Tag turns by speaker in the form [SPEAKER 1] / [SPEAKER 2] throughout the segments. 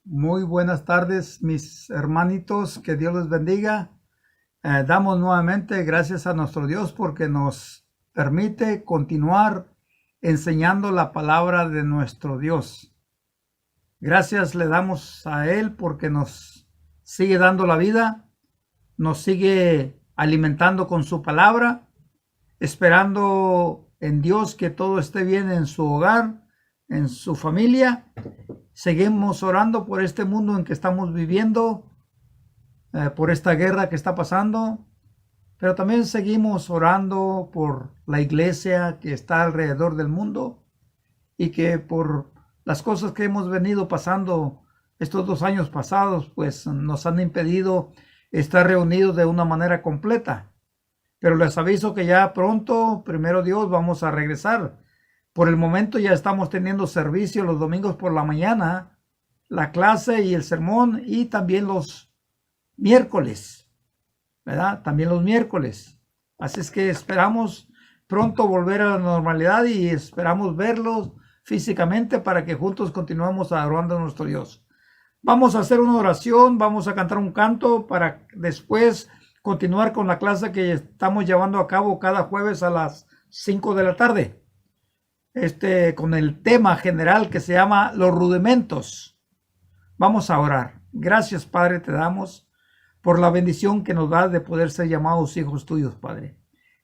[SPEAKER 1] Muy buenas tardes, mis hermanitos, que Dios les bendiga. Damos nuevamente gracias a nuestro Dios porque nos permite continuar enseñando la palabra de nuestro Dios. Gracias le damos a Él porque nos sigue dando la vida, nos sigue alimentando con su palabra, esperando en Dios que todo esté bien en su hogar, en su familia. Seguimos orando por este mundo en que estamos viviendo, por esta guerra que está pasando, pero también seguimos orando por la iglesia que está alrededor del mundo y que por las cosas que hemos venido pasando estos 2 años pasados, pues nos han impedido estar reunidos de una manera completa. Pero les aviso que ya pronto, primero Dios, vamos a regresar. Por el momento ya estamos teniendo servicio los domingos por la mañana, la clase y el sermón, y también los miércoles, ¿verdad? También los miércoles. Así es que esperamos pronto volver a la normalidad y esperamos verlos físicamente para que juntos continuemos adorando a nuestro Dios. Vamos a hacer una oración, vamos a cantar un canto para después continuar con la clase que estamos llevando a cabo cada jueves a las 5 de la tarde. Con el tema general que se llama los rudimentos. Vamos a orar. Gracias, Padre, te damos por la bendición que nos da de poder ser llamados hijos tuyos, Padre.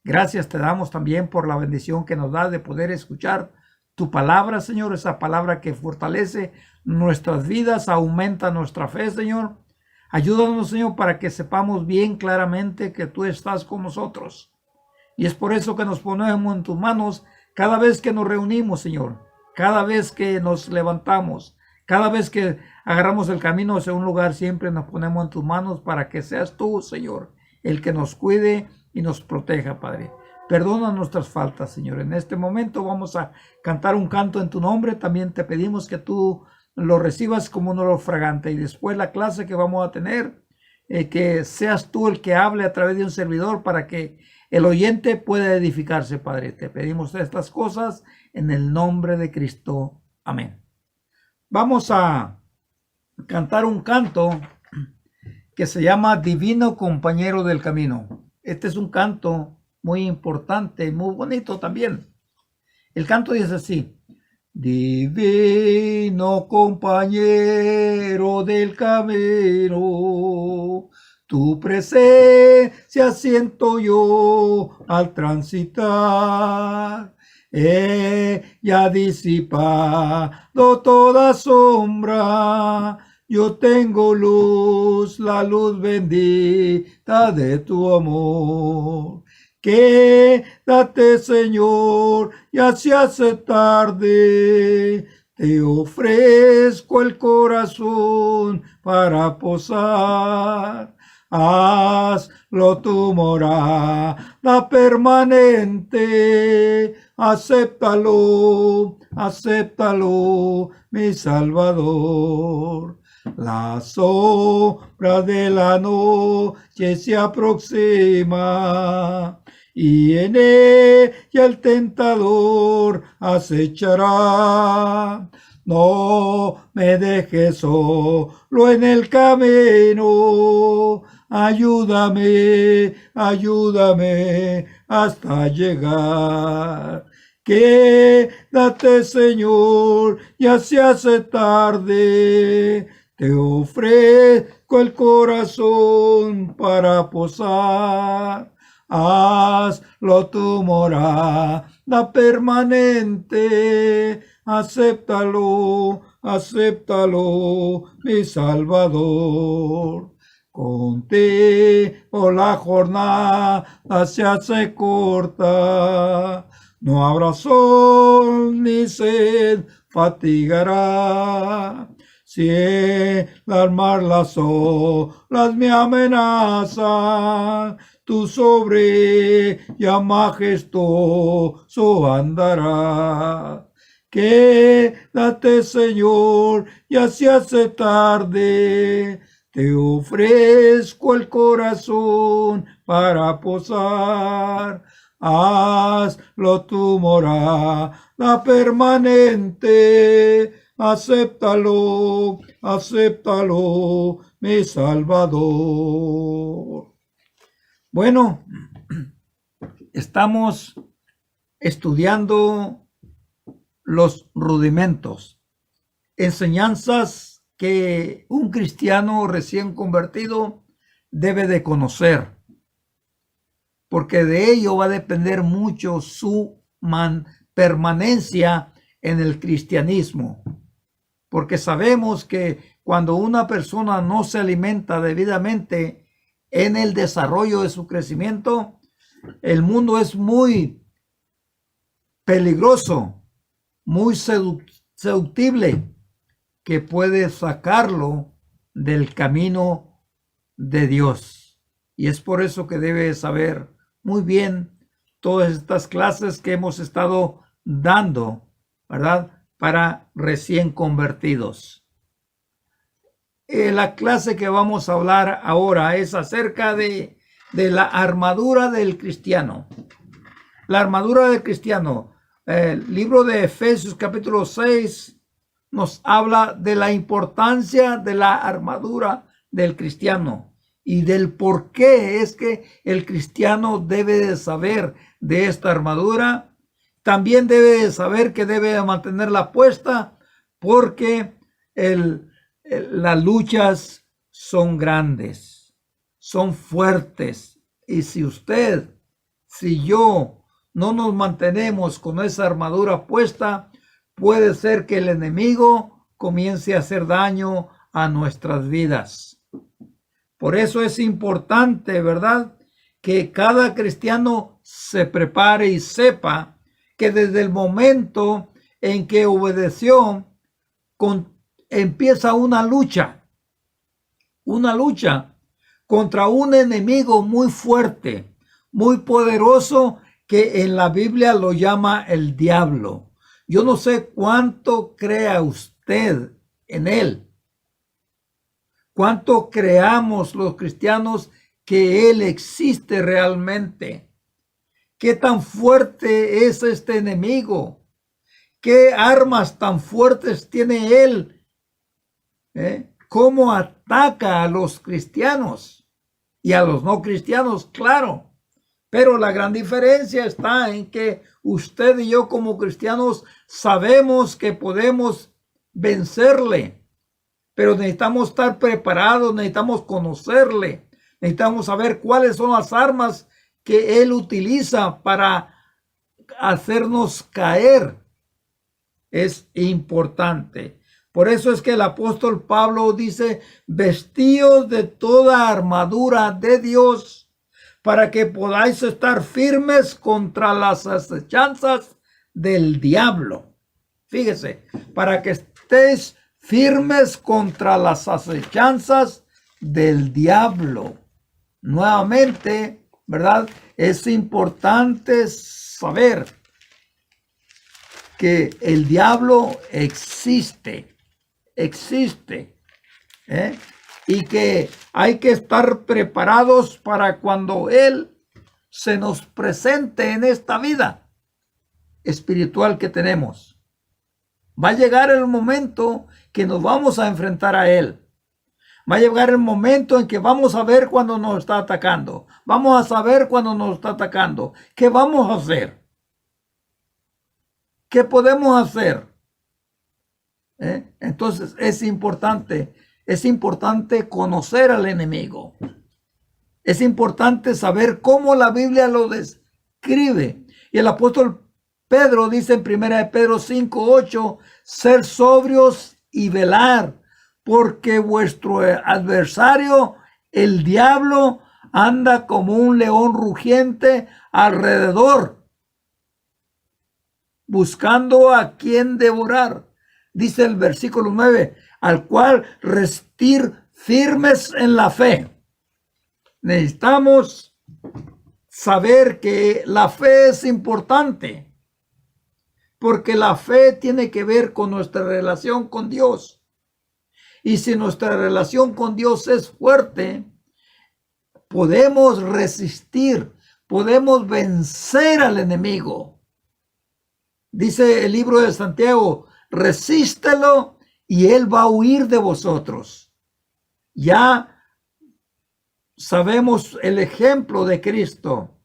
[SPEAKER 1] Gracias te damos también por la bendición que nos da de poder escuchar tu palabra, Señor, esa palabra que fortalece nuestras vidas, aumenta nuestra fe, Señor. Ayúdanos, Señor, para que sepamos bien claramente que tú estás con nosotros. Y es por eso que nos ponemos en tus manos cada vez que nos reunimos, Señor, cada vez que nos levantamos, cada vez que agarramos el camino hacia un lugar, siempre nos ponemos en tus manos para que seas tú, Señor, el que nos cuide y nos proteja, Padre. Perdona nuestras faltas, Señor. En este momento vamos a cantar un canto en tu nombre. También te pedimos que tú lo recibas como un olor fragante. Y después la clase que vamos a tener, que seas tú el que hable a través de un servidor para que el oyente pueda edificarse, Padre. Te pedimos estas cosas en el nombre de Cristo. Amén. Vamos a cantar un canto que se llama Divino Compañero del Camino. Este es un canto muy importante y muy bonito también. El canto dice así: Divino compañero del camino, tu presencia siento yo al transitar. Ya disipado toda sombra, yo tengo luz, la luz bendita de tu amor. Quédate, Señor, ya se hace tarde. Te ofrezco el corazón para posar. Hazlo tu morada permanente. Acéptalo, acéptalo, mi Salvador. La sombra de la noche se aproxima y en ella el tentador acechará. No me dejes solo en el camino, ayúdame, ayúdame hasta llegar. Quédate, Señor, ya se hace tarde. Te ofrezco el corazón para posar. Hazlo tu morada permanente. Acéptalo, acéptalo, mi Salvador. Contigo la jornada se hace corta. No habrá sol ni sed fatigará. Si al mar las olas me amenazan, tú sobre ya majestuoso andarás. Quédate, Señor, ya se hace tarde. Te ofrezco el corazón para posar. Hazlo tu morada permanente. acéptalo, acéptalo, mi Salvador. Bueno, estamos estudiando los rudimentos, enseñanzas que un cristiano recién convertido debe de conocer, porque de ello va a depender mucho su permanencia en el cristianismo, porque sabemos que cuando una persona no se alimenta debidamente en el desarrollo de su crecimiento, el mundo es muy peligroso, muy seductible, que puede sacarlo del camino de Dios. Y es por eso que debe saber muy bien todas estas clases que hemos estado dando, ¿verdad? Para recién convertidos. La clase que vamos a hablar ahora es acerca de la armadura del cristiano. La armadura del cristiano. El libro de Efesios capítulo 6 nos habla de la importancia de la armadura del cristiano y del por qué es que el cristiano debe de saber de esta armadura. También debe de saber que debe de mantenerla puesta porque las luchas son grandes, son fuertes. Y si usted, si yo no nos mantenemos con esa armadura puesta, puede ser que el enemigo comience a hacer daño a nuestras vidas. Por eso es importante, ¿verdad?, que cada cristiano se prepare y sepa que desde el momento en que obedeció, empieza una lucha contra un enemigo muy fuerte, muy poderoso, que en la Biblia lo llama el diablo. Yo no sé cuánto crea usted en él, cuánto creamos los cristianos que él existe realmente. ¿Qué tan fuerte es este enemigo? ¿Qué armas tan fuertes tiene él? ¿Cómo ataca a los cristianos y a los no cristianos? Claro. Pero la gran diferencia está en que usted y yo como cristianos sabemos que podemos vencerle, pero necesitamos estar preparados, necesitamos conocerle, necesitamos saber cuáles son las armas que él utiliza para hacernos caer. Es importante. Por eso es que el apóstol Pablo dice, vestíos de toda armadura de Dios, para que podáis estar firmes contra las acechanzas del diablo. Fíjese, para que estéis firmes contra las acechanzas del diablo. Nuevamente, ¿verdad? Es importante saber que el diablo existe, y que hay que estar preparados para cuando él se nos presente en esta vida espiritual que tenemos. Va a llegar el momento que nos vamos a enfrentar a él. Va a llegar el momento en que vamos a ver cuando nos está atacando. Vamos a saber cuando nos está atacando. ¿Qué vamos a hacer? ¿Qué podemos hacer? Entonces es importante conocer al enemigo. Es importante saber cómo la Biblia lo describe. Y el apóstol Pedro dice en 1 Pedro 5:8, ser sobrios y velar, porque vuestro adversario, el diablo, anda como un león rugiente alrededor, buscando a quien devorar. Dice el versículo 9, al cual resistir firmes en la fe. Necesitamos saber que la fe es importante, porque la fe tiene que ver con nuestra relación con Dios. Y si nuestra relación con Dios es fuerte, podemos resistir, podemos vencer al enemigo. Dice el libro de Santiago, resístelo y él va a huir de vosotros. Ya sabemos el ejemplo de Cristo,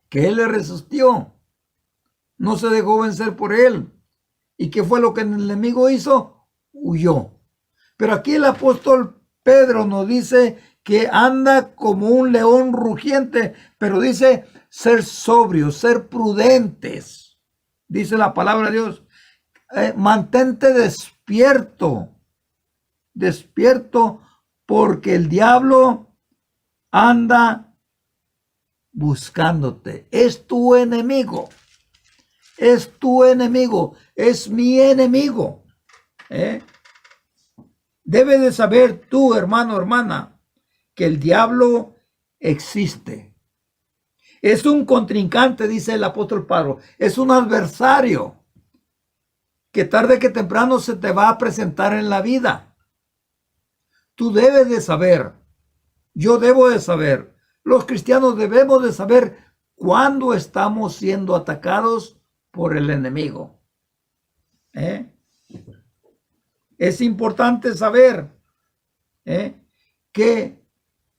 [SPEAKER 1] que él le resistió, no se dejó vencer por él. ¿Y qué fue lo que el enemigo hizo? Huyó. Pero aquí el apóstol Pedro nos dice que anda como un león rugiente, pero dice ser sobrios, ser prudentes. Dice la palabra de Dios, mantente despierto, despierto, porque el diablo anda buscándote. Es tu enemigo. Es tu enemigo. Es mi enemigo. Debes de saber tú, hermano, hermana, que el diablo existe. Es un contrincante, dice el apóstol Pablo. Es un adversario que tarde que temprano se te va a presentar en la vida. Tú debes de saber. Yo debo de saber. Los cristianos debemos de saber cuándo estamos siendo atacados por el enemigo. Es importante saber que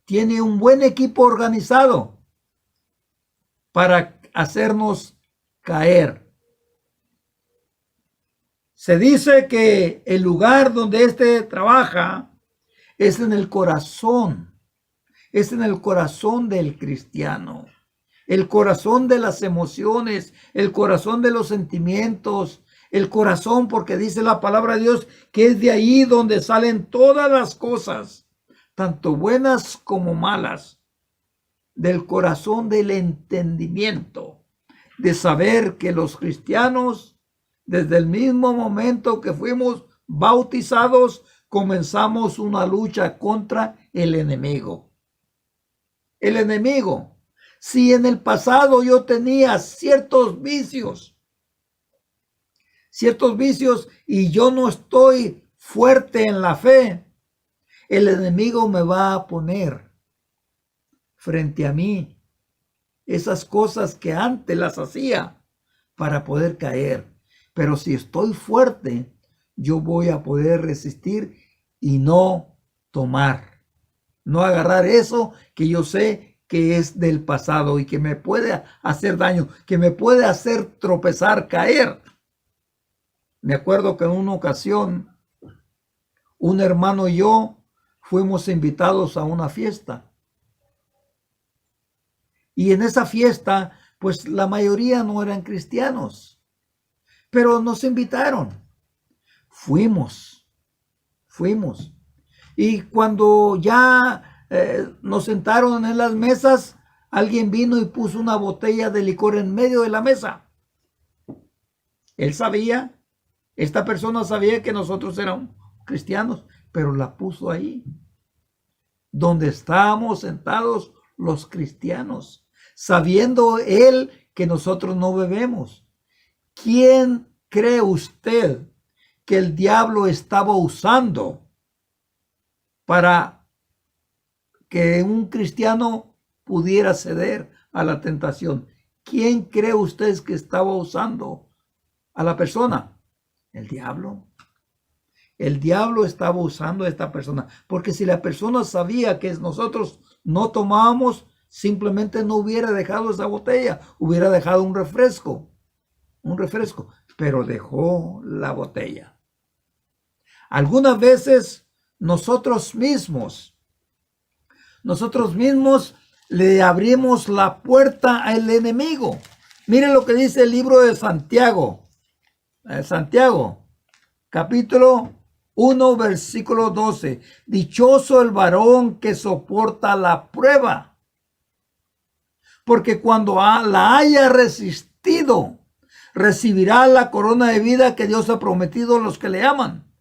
[SPEAKER 1] tiene un buen equipo organizado para hacernos caer. Se dice que el lugar donde éste trabaja es en el corazón. Es en el corazón del cristiano. El corazón de las emociones, el corazón de los sentimientos, el corazón, porque dice la palabra de Dios que es de ahí donde salen todas las cosas, tanto buenas como malas, del corazón del entendimiento, de saber que los cristianos, desde el mismo momento que fuimos bautizados, comenzamos una lucha contra el enemigo. El enemigo, si en el pasado yo tenía ciertos vicios y yo no estoy fuerte en la fe, el enemigo me va a poner frente a mí esas cosas que antes las hacía para poder caer. Pero si estoy fuerte, yo voy a poder resistir y no tomar, no agarrar eso que yo sé que es del pasado y que me puede hacer daño, que me puede hacer tropezar, caer. Me acuerdo que en una ocasión un hermano y yo fuimos invitados a una fiesta. Y en esa fiesta, pues la mayoría no eran cristianos, pero nos invitaron. Fuimos. Y cuando ya nos sentaron en las mesas, alguien vino y puso una botella de licor en medio de la mesa. Él sabía, esta persona sabía que nosotros éramos cristianos, pero la puso ahí, donde estábamos sentados los cristianos, sabiendo él que nosotros no bebemos. ¿Quién cree usted que el diablo estaba usando para que un cristiano pudiera ceder a la tentación? ¿Quién cree usted que estaba usando a la persona? El diablo. El diablo estaba usando a esta persona, porque si la persona sabía que nosotros no tomábamos, simplemente no hubiera dejado esa botella, hubiera dejado un refresco, pero dejó la botella. Algunas veces nosotros mismos le abrimos la puerta al enemigo. Miren lo que dice el libro de Santiago. Santiago, capítulo 1, versículo 12. Dichoso el varón que soporta la prueba, porque cuando la haya resistido, recibirá la corona de vida que Dios ha prometido a los que le aman.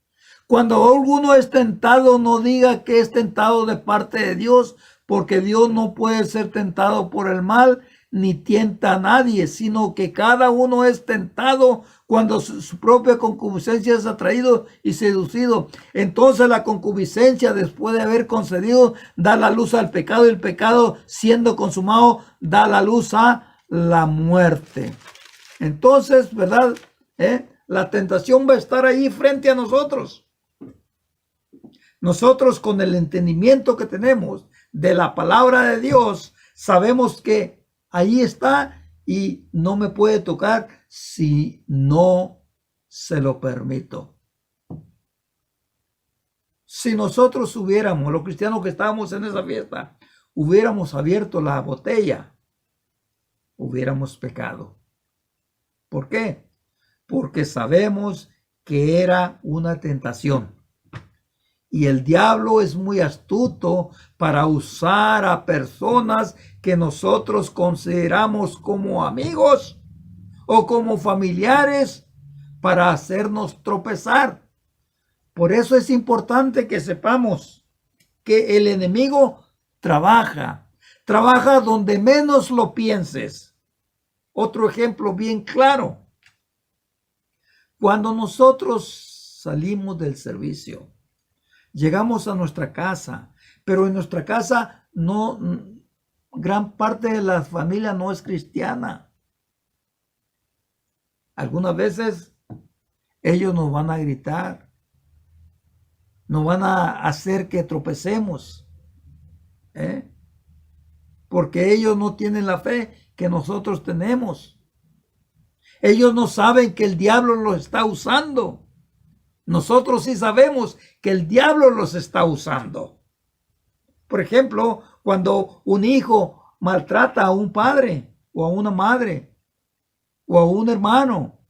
[SPEAKER 1] Cuando alguno es tentado, no diga que es tentado de parte de Dios, porque Dios no puede ser tentado por el mal, ni tienta a nadie, sino que cada uno es tentado cuando su propia concupiscencia es atraído y seducido. Entonces la concupiscencia, después de haber concedido, da la luz al pecado, y el pecado, siendo consumado, da la luz a la muerte. Entonces, ¿verdad? la tentación va a estar ahí frente a nosotros. Nosotros, con el entendimiento que tenemos de la palabra de Dios, sabemos que ahí está y no me puede tocar si no se lo permito. Si nosotros hubiéramos, los cristianos que estábamos en esa fiesta, hubiéramos abierto la botella, hubiéramos pecado. ¿Por qué? Porque sabemos que era una tentación. Y el diablo es muy astuto para usar a personas que nosotros consideramos como amigos o como familiares para hacernos tropezar. Por eso es importante que sepamos que el enemigo trabaja donde menos lo pienses. Otro ejemplo bien claro. Cuando nosotros salimos del servicio, llegamos a nuestra casa, pero en nuestra casa no, gran parte de la familia no es cristiana. Algunas veces ellos nos van a gritar, nos van a hacer que tropecemos, porque ellos no tienen la fe que nosotros tenemos. Ellos no saben que el diablo los está usando. Nosotros sí sabemos que el diablo los está usando. Por ejemplo, cuando un hijo maltrata a un padre o a una madre o a un hermano,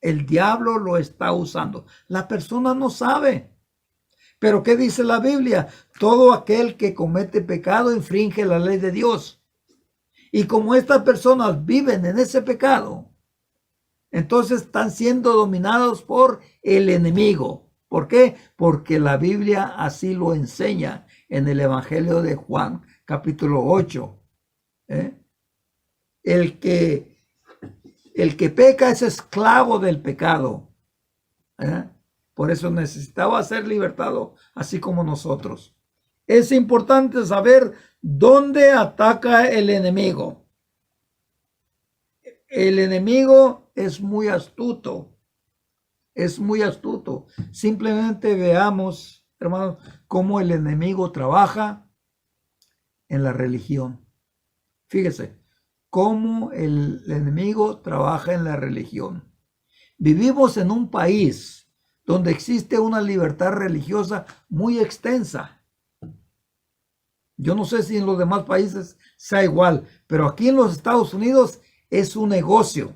[SPEAKER 1] el diablo lo está usando. La persona no sabe. Pero ¿qué dice la Biblia? Todo aquel que comete pecado infringe la ley de Dios. Y como estas personas viven en ese pecado, entonces están siendo dominados por el enemigo. ¿Por qué? Porque la Biblia así lo enseña en el Evangelio de Juan, capítulo 8. El que peca es esclavo del pecado. Por eso necesitaba ser libertado, así como nosotros. Es importante saber dónde ataca el enemigo. El enemigo es muy astuto. Es muy astuto. Simplemente veamos, hermanos, cómo el enemigo trabaja en la religión. Fíjese, cómo el enemigo trabaja en la religión. Vivimos en un país donde existe una libertad religiosa muy extensa. Yo no sé si en los demás países sea igual, pero aquí en los Estados Unidos es un negocio.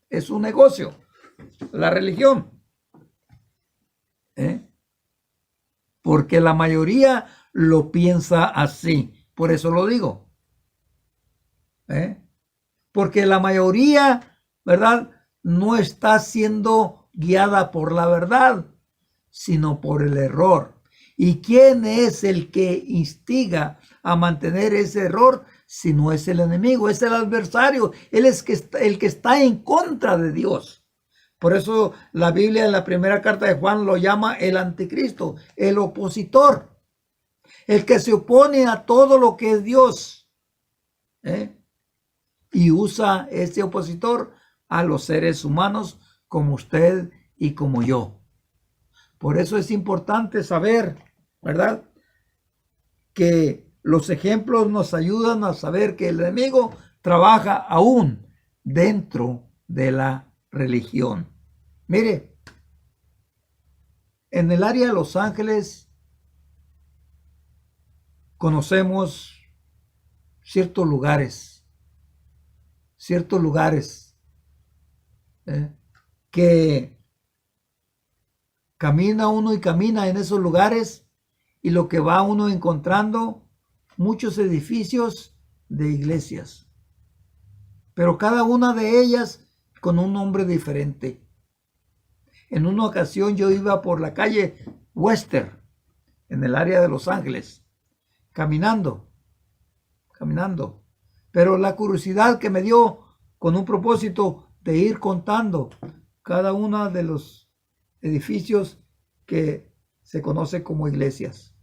[SPEAKER 1] Es un negocio. La religión. Porque la mayoría lo piensa así. Por eso lo digo. Porque la mayoría, ¿verdad?, no está siendo guiada por la verdad, sino por el error. ¿Y quién es el que instiga a mantener ese error? Si no es el enemigo, es el adversario. Él es el que está en contra de Dios. Por eso la Biblia en la primera carta de Juan lo llama el anticristo, el opositor, el que se opone a todo lo que es Dios. Y usa ese opositor a los seres humanos como usted y como yo. Por eso es importante saber, ¿verdad?, que los ejemplos nos ayudan a saber que el enemigo trabaja aún dentro de la religión. Mire, en el área de Los Ángeles conocemos ciertos lugares que camina uno y camina en esos lugares y lo que va uno encontrando, muchos edificios de iglesias, pero cada una de ellas con un nombre diferente. En una ocasión yo iba por la calle Western, en el área de Los Ángeles, caminando, pero la curiosidad que me dio con un propósito de ir contando cada uno de los edificios que se conoce como iglesias.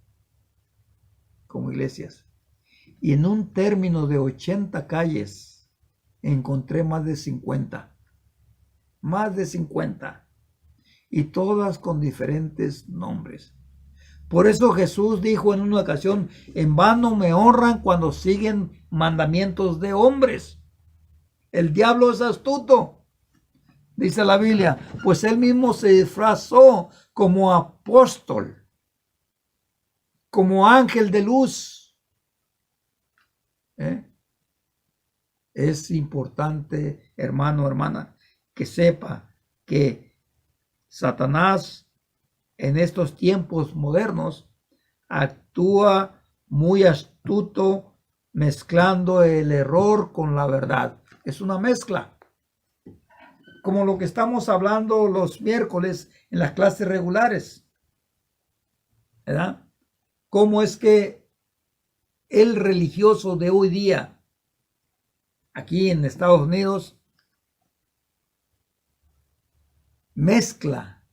[SPEAKER 1] Y en un término de 80 calles encontré más de 50. más de 50, y todas con diferentes nombres. Por eso Jesús dijo en una ocasión: en vano me honran cuando siguen mandamientos de hombres. El diablo es astuto, dice la Biblia, pues él mismo se disfrazó como apóstol, como ángel de luz. Es importante, hermano, hermana, que sepa que Satanás en estos tiempos modernos actúa muy astuto, mezclando el error con la verdad. Es una mezcla, como lo que estamos hablando los miércoles en las clases regulares, ¿verdad? Cómo es que el religioso de hoy día, aquí en Estados Unidos, mezcla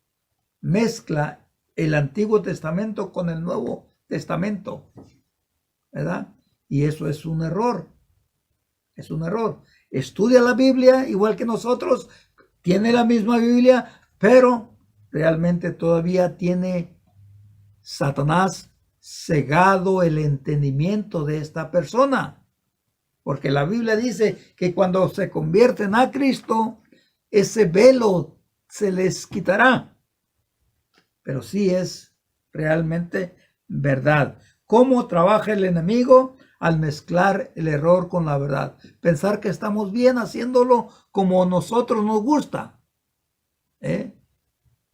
[SPEAKER 1] el Antiguo Testamento con el Nuevo Testamento, ¿verdad? Y eso es un error. Es un error. Estudia la Biblia igual que nosotros, tiene la misma Biblia, pero realmente todavía tiene Satanás cegado el entendimiento de esta persona. Porque la Biblia dice que cuando se convierten a Cristo, ese velo se les quitará. Pero sí es realmente verdad. ¿Cómo trabaja el enemigo? Al mezclar el error con la verdad. Pensar que estamos bien haciéndolo como a nosotros nos gusta.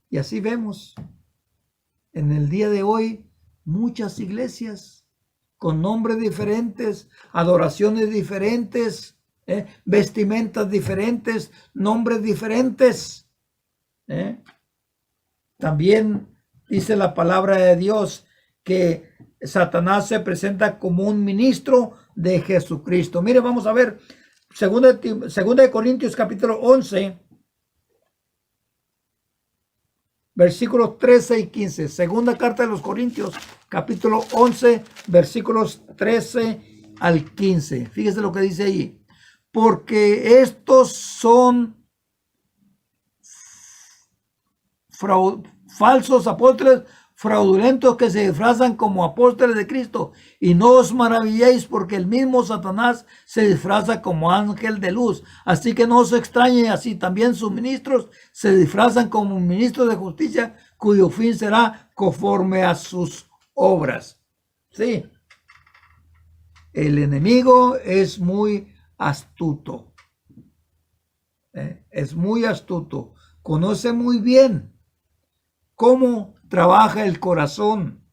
[SPEAKER 1] Y así vemos en el día de hoy muchas iglesias con nombres diferentes, adoraciones diferentes, vestimentas diferentes, nombres diferentes. También dice la palabra de Dios que Satanás se presenta como un ministro de Jesucristo. Mire, vamos a ver, segunda de Corintios capítulo 11, versículos 13 y 15. Segunda carta de los Corintios capítulo 11, versículos 13 al 15. Fíjese lo que dice ahí. Porque estos son falsos apóstoles fraudulentos que se disfrazan como apóstoles de Cristo, y no os maravilléis porque el mismo Satanás se disfraza como ángel de luz. Así que no os extrañe, así también sus ministros se disfrazan como ministros de justicia, cuyo fin será conforme a sus obras. Sí, el enemigo es muy astuto, es muy astuto, conoce muy bien cómo trabaja el corazón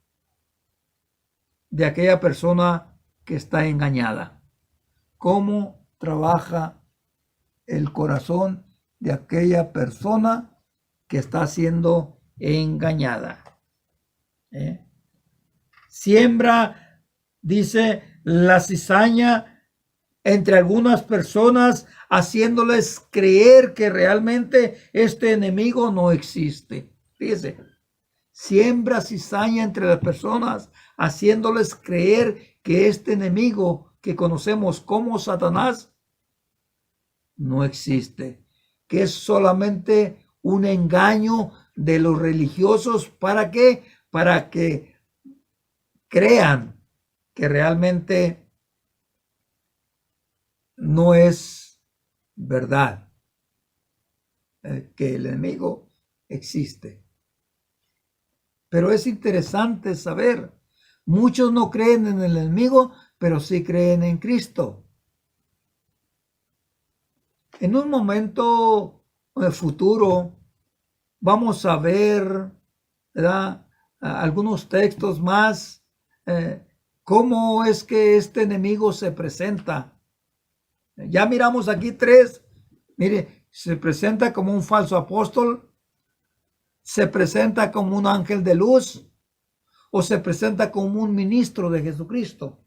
[SPEAKER 1] de aquella persona que está engañada. Cómo trabaja el corazón de aquella persona que está siendo engañada. Siembra, dice, la cizaña entre algunas personas, haciéndoles creer que realmente este enemigo no existe. Fíjese, siembra cizaña entre las personas, haciéndoles creer que este enemigo que conocemos como Satanás no existe, que es solamente un engaño de los religiosos. ¿Para qué? Para que crean que realmente no es verdad, que el enemigo existe. Pero es interesante saber, muchos no creen en el enemigo, pero sí creen en Cristo. En un momento futuro vamos a ver, ¿verdad?, algunos textos más, cómo es que este enemigo se presenta. Ya miramos aquí 3. Mire, se presenta como un falso apóstol, se presenta como un ángel de luz, o se presenta como un ministro de Jesucristo.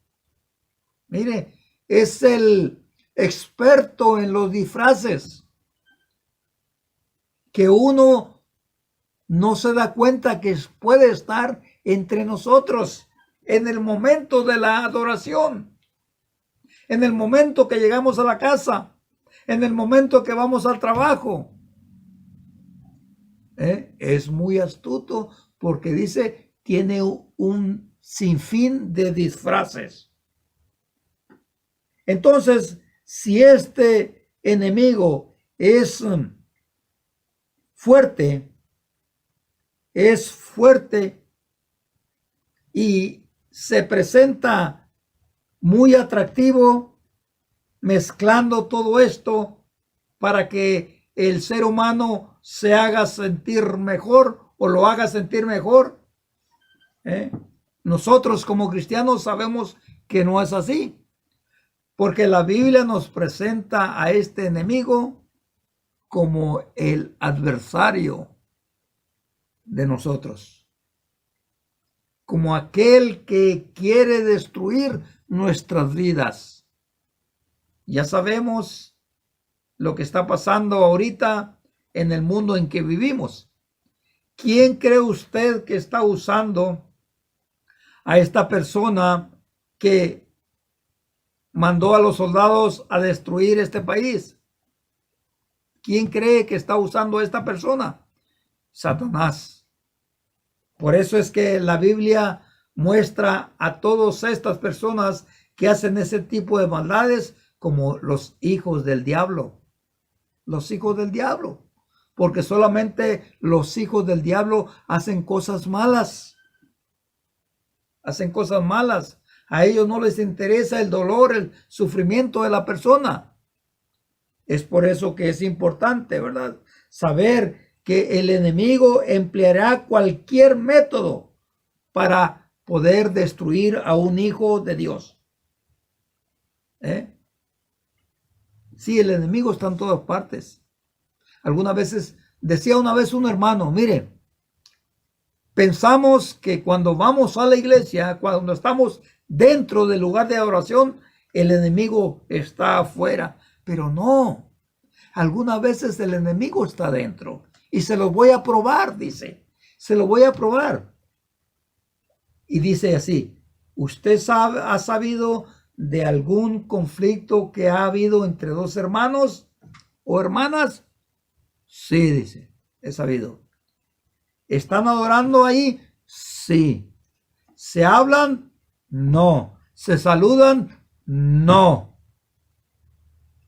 [SPEAKER 1] Mire, es el experto en los disfraces, que uno no se da cuenta que puede estar entre nosotros en el momento de la adoración, en el momento que llegamos a la casa, en el momento que vamos al trabajo. Es muy astuto porque dice, tiene un sinfín de disfraces. Entonces, si este enemigo es fuerte y se presenta muy atractivo, mezclando todo esto para que el ser humano se haga sentir mejor o lo haga sentir mejor. Nosotros como cristianos sabemos que no es así, porque la Biblia nos presenta a este enemigo como el adversario de nosotros, como aquel que quiere destruir nuestras vidas. Ya sabemos lo que está pasando ahorita en el mundo en que vivimos. ¿Quién cree usted que está usando a esta persona que mandó a los soldados a destruir este país? ¿Quién cree que está usando a esta persona? Satanás. Por eso es que la Biblia muestra a todas estas personas que hacen ese tipo de maldades como los hijos del diablo. Los hijos del diablo. Porque solamente los hijos del diablo hacen cosas malas. Hacen cosas malas. A ellos no les interesa el dolor, el sufrimiento de la persona. Es por eso que es importante, ¿verdad? Saber que el enemigo empleará cualquier método para poder destruir a un hijo de Dios. Sí, el enemigo está en todas partes. Algunas veces, decía una vez un hermano, mire, pensamos que cuando vamos a la iglesia, cuando estamos dentro del lugar de adoración, el enemigo está afuera. Pero no, algunas veces el enemigo está dentro. Y se lo voy a probar, dice. Se lo voy a probar. Y dice así, ¿usted ha sabido de algún conflicto que ha habido entre dos hermanos o hermanas? Sí, dice, he sabido. ¿Están adorando ahí? Sí. ¿Se hablan? No. ¿Se saludan? No.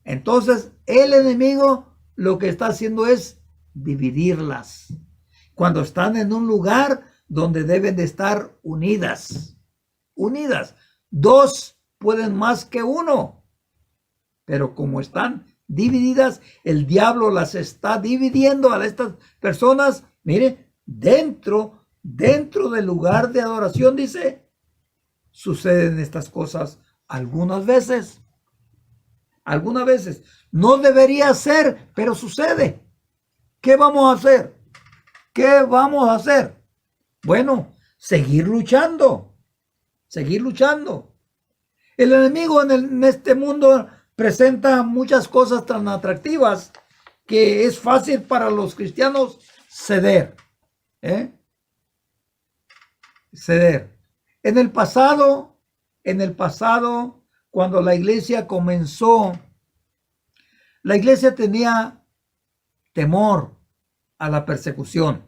[SPEAKER 1] Entonces, el enemigo lo que está haciendo es dividirlas. Cuando están en un lugar donde deben de estar unidas. Unidas. Dos pueden más que uno. Pero como están divididas, el diablo las está dividiendo a estas personas. Mire, dentro del lugar de adoración, dice, suceden estas cosas algunas veces. Algunas veces. No debería ser, pero sucede. ¿Qué vamos a hacer? ¿Qué vamos a hacer? Bueno, seguir luchando. Seguir luchando. El enemigo en este mundo presenta muchas cosas tan atractivas que es fácil para los cristianos ceder. Ceder. En el pasado, cuando la iglesia comenzó, la iglesia tenía temor a la persecución.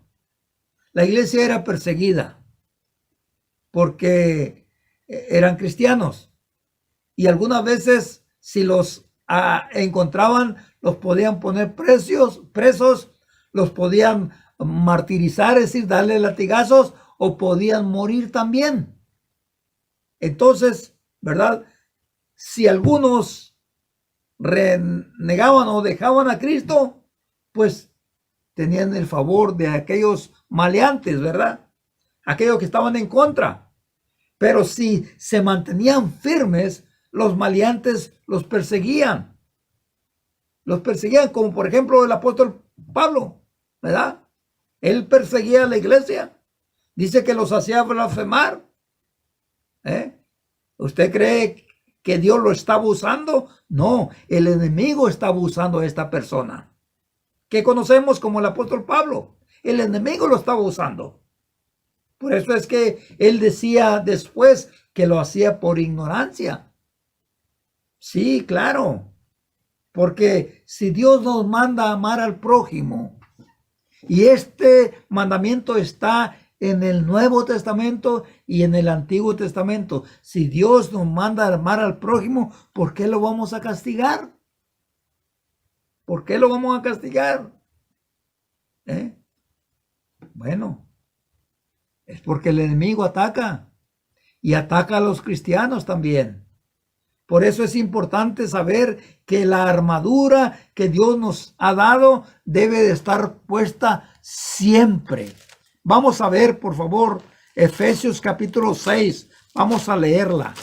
[SPEAKER 1] La iglesia era perseguida porque eran cristianos y algunas veces si los encontraban los podían poner presos, los podían martirizar, es decir, darle latigazos o podían morir también. Entonces, ¿verdad? Si algunos renegaban o dejaban a Cristo, pues tenían el favor de aquellos maleantes, ¿verdad? Aquellos que estaban en contra. Pero si se mantenían firmes, los maleantes los perseguían. Los perseguían, como por ejemplo el apóstol Pablo, ¿verdad? Él perseguía a la iglesia. Dice que los hacía blasfemar. ¿Usted cree que Dios lo está abusando? No, el enemigo está abusando a esta persona, que conocemos como el apóstol Pablo. El enemigo lo estaba usando. Por eso es que él decía después que lo hacía por ignorancia. Sí, claro. Porque si Dios nos manda a amar al prójimo, Y este mandamiento está en el Nuevo Testamento y en el Antiguo Testamento. Si Dios nos manda a amar al prójimo, ¿por qué lo vamos a castigar? ¿Por qué lo vamos a castigar? Bueno, es porque el enemigo ataca y ataca a los cristianos también. Por eso es importante saber que la armadura que Dios nos ha dado debe de estar puesta siempre. Vamos a ver, por favor, Efesios capítulo 6. Vamos a leerla,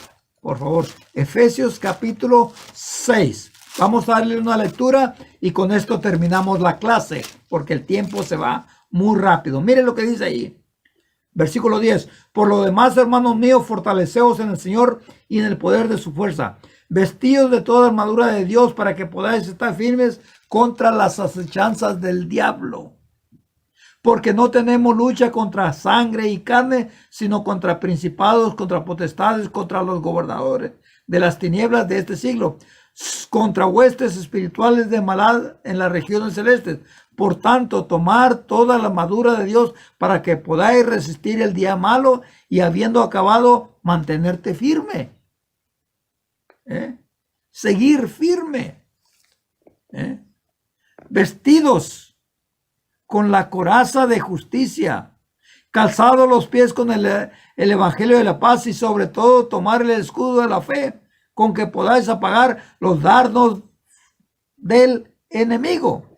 [SPEAKER 1] por favor. Efesios capítulo 6. Vamos a darle una lectura y con esto terminamos la clase, porque el tiempo se va muy rápido. Miren lo que dice ahí. Versículo 10. Por lo demás, hermanos míos, fortaleceos en el Señor y en el poder de su fuerza. Vestidos de toda armadura de Dios para que podáis estar firmes contra las acechanzas del diablo. Porque no tenemos lucha contra sangre y carne, sino contra principados, contra potestades, contra los gobernadores de las tinieblas de este siglo, contra huestes espirituales de maldad en las regiones celestes. Por tanto, tomar toda la armadura de Dios para que podáis resistir el día malo y habiendo acabado, mantenerte firme. Seguir firme. Vestidos con la coraza de justicia, calzados los pies con el evangelio de la paz y sobre todo tomar el escudo de la fe con que podáis apagar los dardos del enemigo.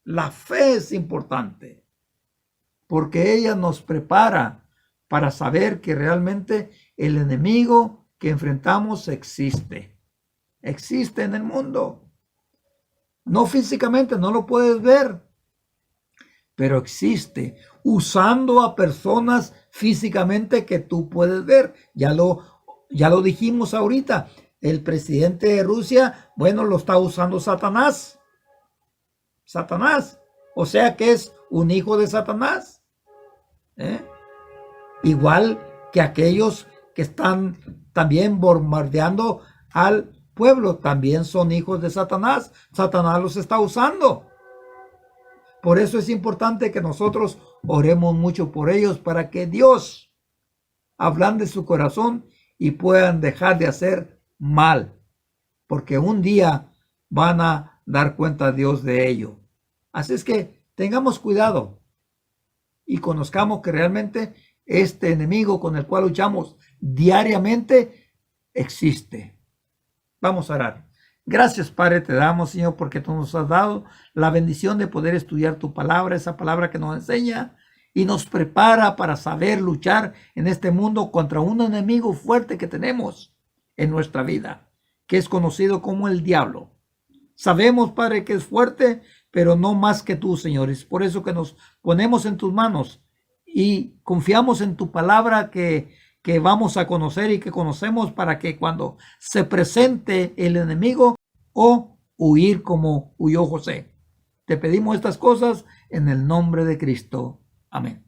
[SPEAKER 1] La fe es importante porque ella nos prepara para saber que realmente el enemigo que enfrentamos existe en el mundo. No físicamente, no lo puedes ver, pero existe usando a personas físicamente que tú puedes ver. Ya lo dijimos ahorita. El presidente de Rusia, bueno, lo está usando Satanás. O sea que es un hijo de Satanás. Igual que aquellos que están también bombardeando al pueblo, también son hijos de Satanás. Satanás los está usando. Por eso es importante que nosotros oremos mucho por ellos para que Dios ablande su corazón y puedan dejar de hacer mal. Porque un día van a dar cuenta a Dios de ello. Así es que tengamos cuidado y conozcamos que realmente este enemigo con el cual luchamos diariamente existe. Vamos a orar. Gracias, Padre, te damos, Señor, porque tú nos has dado la bendición de poder estudiar tu palabra, esa palabra que nos enseña y nos prepara para saber luchar en este mundo contra un enemigo fuerte que tenemos en nuestra vida, que es conocido como el diablo. Sabemos, Padre, que es fuerte, pero no más que tú, Señor. Es por eso que nos ponemos en tus manos y confiamos en tu palabra que vamos a conocer y que conocemos para que cuando se presente el enemigo o huir como huyó José. Te pedimos estas cosas en el nombre de Cristo. Amén.